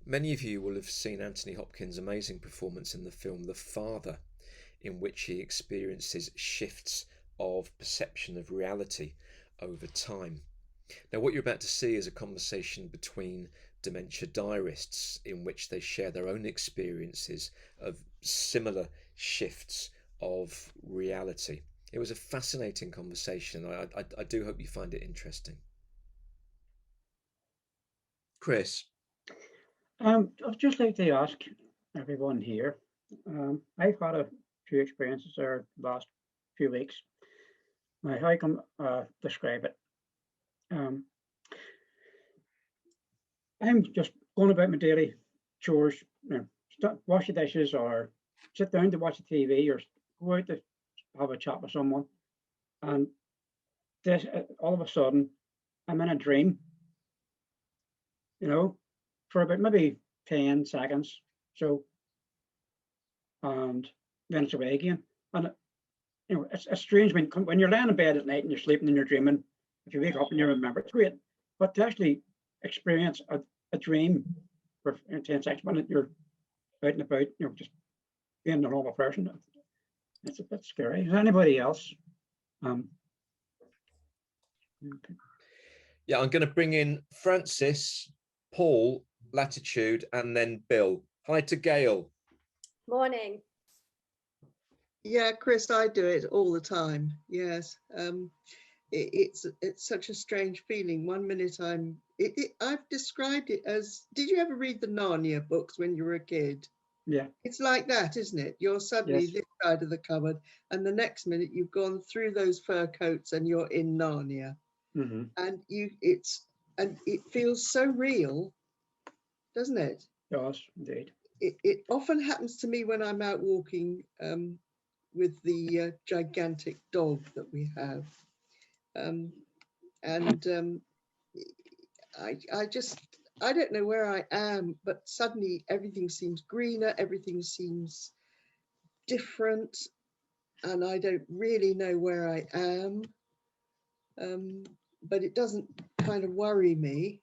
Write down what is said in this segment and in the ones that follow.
Many of you will have seen Anthony Hopkins' amazing performance in the film The Father, in which he experiences shifts of perception of reality over time. Now, what you're about to see is a conversation between Dementia Diarists in which they share their own experiences of similar shifts of reality. It was a fascinating conversation. I do hope you find it interesting. Chris. I'd just like to ask everyone here. I've had a few experiences there the last few weeks. Now, how I can describe it? Um, I'm just going about my daily chores, wash the dishes, or sit down to watch the TV, or go out to have a chat with someone, and this all of a sudden I'm in a dream, you know, for about maybe 10 seconds. So, and then it's away again. And it's strange when you're laying in bed at night and you're sleeping and you're dreaming. If you wake up and you remember, it's great. But to actually experience a dream for 10 seconds when you're out and about, just being a normal person, it's a bit scary. Is anybody else? Yeah, I'm going to bring in Francis, Paul, Latitude, and then Bill. Hi to Gail. Morning. Yeah, Chris, I do it all the time. Yes. It's such a strange feeling. One minute I've described it as, did you ever read the Narnia books when you were a kid? Yeah. It's like that, isn't it? You're suddenly this side of the cupboard, and the next minute you've gone through those fur coats and you're in Narnia. Mm-hmm. And it feels so real, doesn't it? Yes, indeed. It often happens to me when I'm out walking with the gigantic dog that we have. I don't know where I am, but suddenly everything seems greener, everything seems different, and I don't really know where I am. But it doesn't kind of worry me.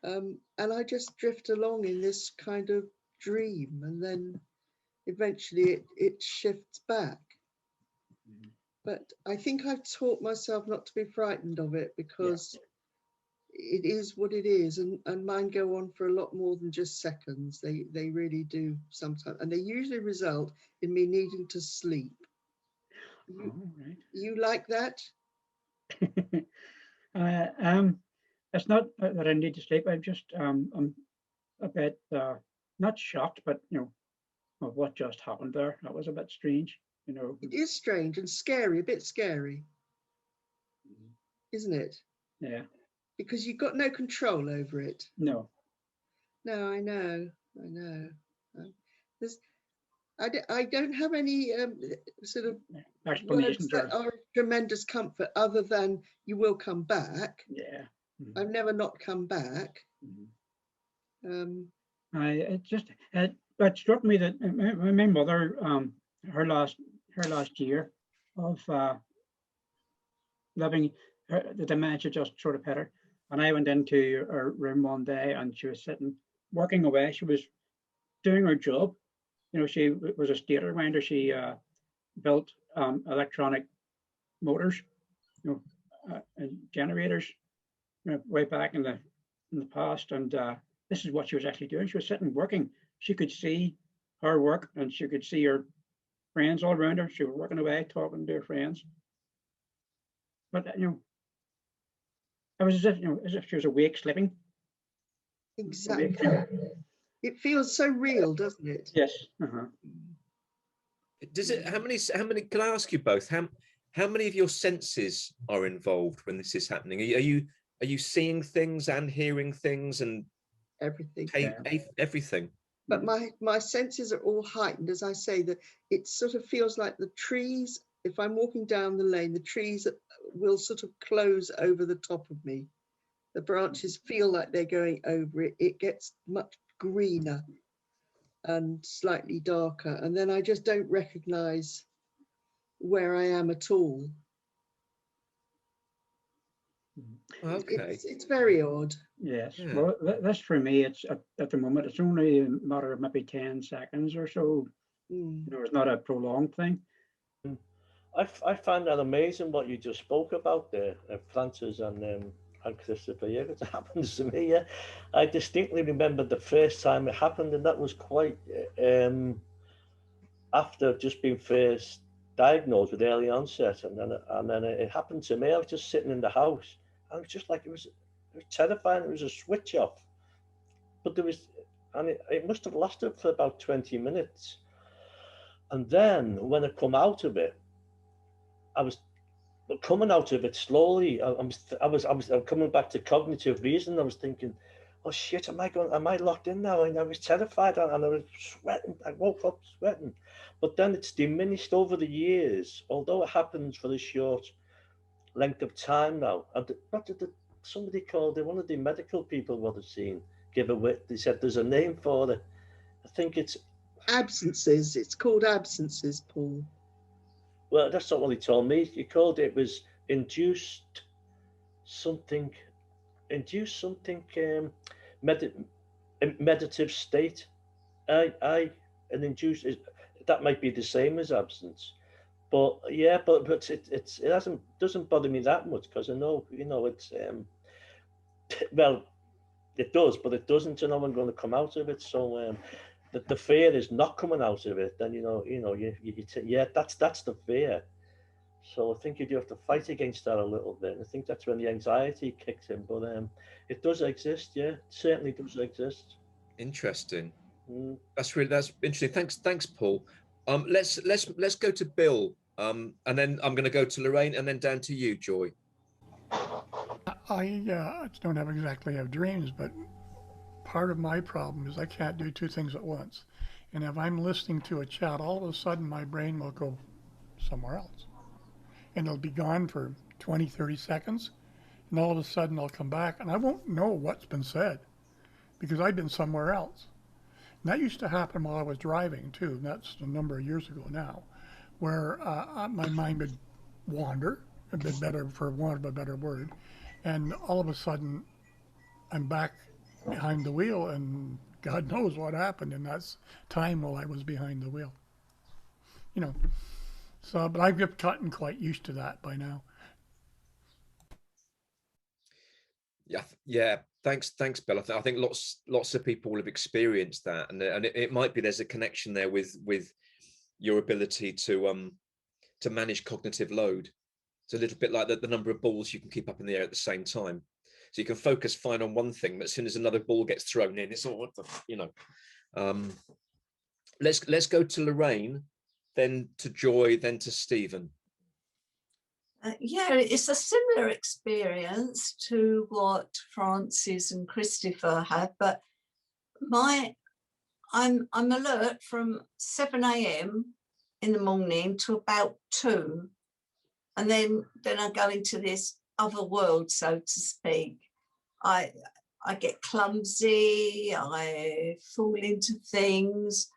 And I just drift along in this kind of dream, and then eventually it shifts back. Mm-hmm. But I think I've taught myself not to be frightened of it, because it is what it is, and mine go on for a lot more than just seconds. They really do sometimes, and they usually result in me needing to sleep. You like that? It's not that I need to sleep. I'm just I'm a bit not shocked, but of what just happened there. That was a bit strange. It is strange and scary, a bit scary, isn't it? Yeah. Because you've got no control over it. No. No, I know. I don't have any sort of explanations that are tremendous comfort, other than you will come back. Yeah. Mm-hmm. I've never not come back. Mm-hmm. It struck me that my mother, her last year of living, the dementia just sort of hit her, and I went into her room one day, and she was sitting working away. She was doing her job. She was a state winder. She built electronic motors, and generators, way back in the past. And this is what she was actually doing. She was sitting working. She could see her work, and she could see her friends all around her. She was working away, talking to her friends. But it was as if she was awake, sleeping. Exactly. Awake. It feels so real, doesn't it? Yes. Uh-huh. Does it? How many? Can I ask you both? How many of your senses are involved when this is happening? Are you seeing things and hearing things and everything? Everything. But my senses are all heightened, as I say. That it sort of feels like the trees. If I'm walking down the lane, the trees will sort of close over the top of me. The branches feel like they're going over it. It gets much greener and slightly darker, and then I just don't recognize where I am at all. Okay. It's very odd. Yes. Yeah. Well, this for me, it's at the moment, it's only a matter of maybe 10 seconds or so. Mm. It's not a prolonged thing. I find that amazing what you just spoke about there, Francis and Christopher. Yeah, it happens to me. Yeah, I distinctly remember the first time it happened, and that was quite after just being first diagnosed with early onset, and then it happened to me. I was just sitting in the house, and it was just like it was terrifying. It was a switch off, but there was, and it must have lasted for about 20 minutes, and then when I come out of it, I was coming out of it slowly. I was coming back to cognitive reason. I was thinking, oh shit, am I locked in now? And I was terrified, and I was sweating. I woke up sweating, but then it's diminished over the years, although it happens for a short length of time now. And what did somebody called it? One of the medical people would have seen give a they said there's a name for it. I think it's Absences. It's called absences, Paul. well, that's not what he told me. He called it was induced something, induced something, med- meditative state. I an induced that might be the same as absence, but yeah, but it doesn't bother me that much because I know it's well it does, but it doesn't. I'm going to come out of it. So the fear is not coming out of it. Then yeah, that's the fear. So I think you do have to fight against that a little bit. And I think that's when the anxiety kicks in. But it does exist, yeah. It certainly does exist. Interesting. Mm. That's interesting. Thanks, Paul. Let's go to Bill. And then I'm going to go to Lorraine, and then down to you, Joy. I don't exactly have dreams, but part of my problem is I can't do two things at once. And if I'm listening to a chat, all of a sudden my brain will go somewhere else. And it'll be gone for 20, 30 seconds. And all of a sudden I'll come back and I won't know what's been said because I've been somewhere else. And that used to happen while I was driving too. And that's a number of years ago now, where my mind would wander, a bit better for want of a better word. And all of a sudden I'm back behind the wheel and God knows what happened in that time while I was behind the wheel. So, but I've gotten quite used to that by now. Yeah. Thanks, Bill. I think lots of people will have experienced that, and it might be there's a connection there with your ability to manage cognitive load. It's a little bit like the number of balls you can keep up in the air at the same time. So you can focus fine on one thing, but as soon as another ball gets thrown in, it's all what the. Let's go to Lorraine, then to Joy, then to Stephen. Yeah, it's a similar experience to what Francis and Christopher have, but I'm alert from 7 a.m. in the morning to about 2, and then I go into this other world, so to speak. I get clumsy, I fall into things,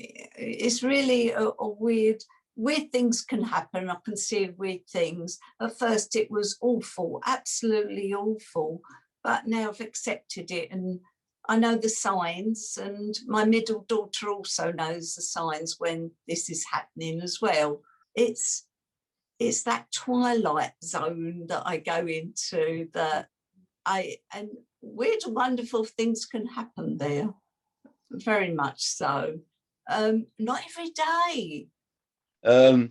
it's really a weird things can happen. I can see weird things. At first it was awful, absolutely awful, but now I've accepted it and I know the signs, and my middle daughter also knows the signs when this is happening as well. It's that twilight zone that I go into and weird, wonderful things can happen there. Very much so. Not every day.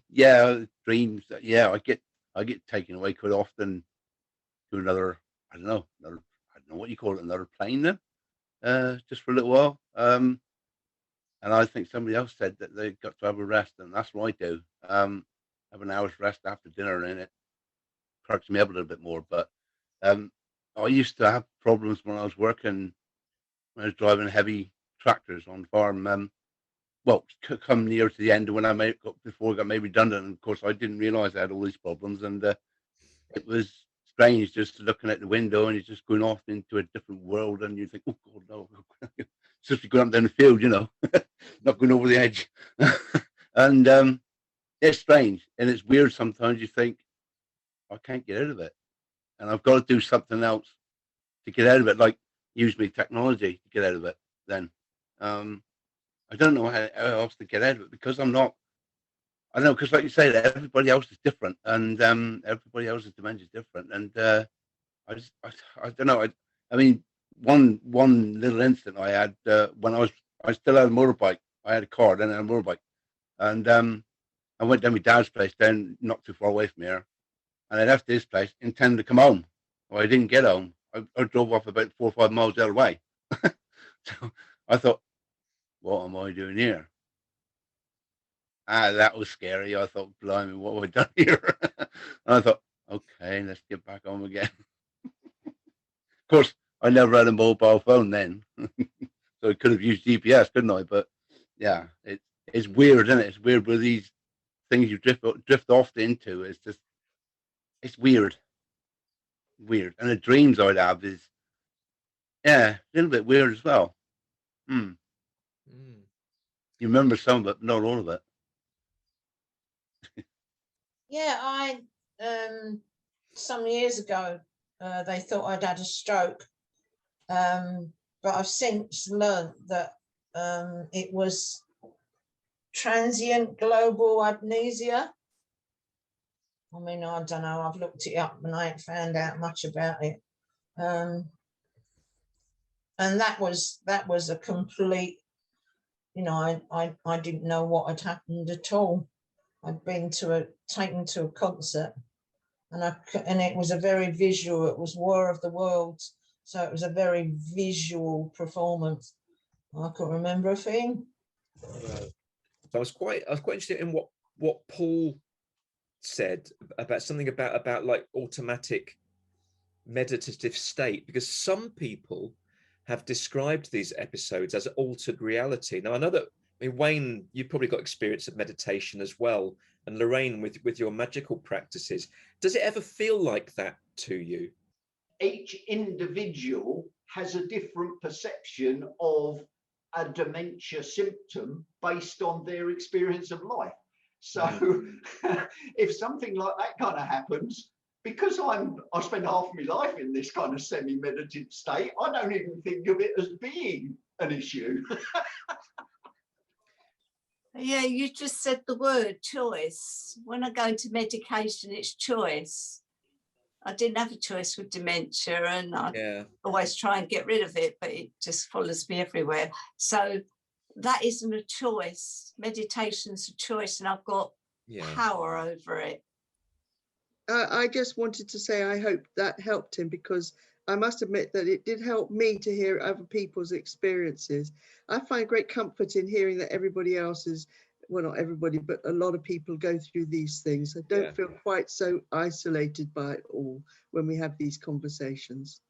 Yeah, dreams. Yeah, I get taken away quite often to another. I don't know what you call it, another plane then. Just for a little while. And I think somebody else said that they got to have a rest, and that's what I do. Have an hour's rest after dinner, and it perks me up a little bit more. But I used to have problems when I was working, when I was driving heavy tractors on farm. Well, come near to the end of when before I got made redundant. And of course, I didn't realise I had all these problems, and it was strange just looking out the window and you're just going off into a different world, and you think, oh God, no, just going up down the field, not going over the edge. And it's strange and it's weird. Sometimes you think, I can't get out of it, and I've got to do something else to get out of it, like use me technology to get out of it. Then I don't know how else to get out of it, because I'm not. I don't know, because like you say, everybody else is different, and everybody else's dementia is different, and I don't know. I mean, one little incident I had when I still had a motorbike. I had a car, then I had a motorbike, and I went down my dad's place down not too far away from here, and I left this place intending to come home. Well, I didn't get home. I drove off about 4 or 5 miles the other way. So I thought, what am I doing here? That was scary. I thought, blimey, what have I done here? And I thought, okay, let's get back home again. Of course, I never had a mobile phone then, so I could have used GPS, couldn't I? But yeah, it's weird, isn't it? It's weird with these things you drift off into. It's weird, and the dreams I'd have is a little bit weird as well. You remember some of it, not all of it. Yeah, I some years ago they thought I'd had a stroke, but I've since learnt that it was transient global amnesia. I mean, I don't know, I've looked it up and I ain't found out much about it. And that was a complete, you know, I didn't know what had happened at all. I'd been taken to a concert, and it was a very visual. It was War of the Worlds, so it was a very visual performance. I couldn't remember a thing. So I was quite interested in what Paul said about something about like automatic meditative state, because some people have described these episodes as altered reality. Now I know that, I mean, Wayne, you've probably got experience of meditation as well, and Lorraine with your magical practices. Does it ever feel like that to you? Each individual has a different perception of a dementia symptom based on their experience of life. So if something like that kind of happens, because I spend half my life in this kind of semi-meditative state, I don't even think of it as being an issue. Yeah, you just said the word choice. When I go into medication, it's choice. I didn't have a choice with dementia, and I always try and get rid of it, but it just follows me everywhere. So that isn't a choice. Meditation's a choice, and I've got power over it. I just wanted to say I hope that helped him, because I must admit that it did help me to hear other people's experiences. I find great comfort in hearing that everybody else is, well, not everybody, but a lot of people go through these things. I don't feel quite so isolated by it all when we have these conversations.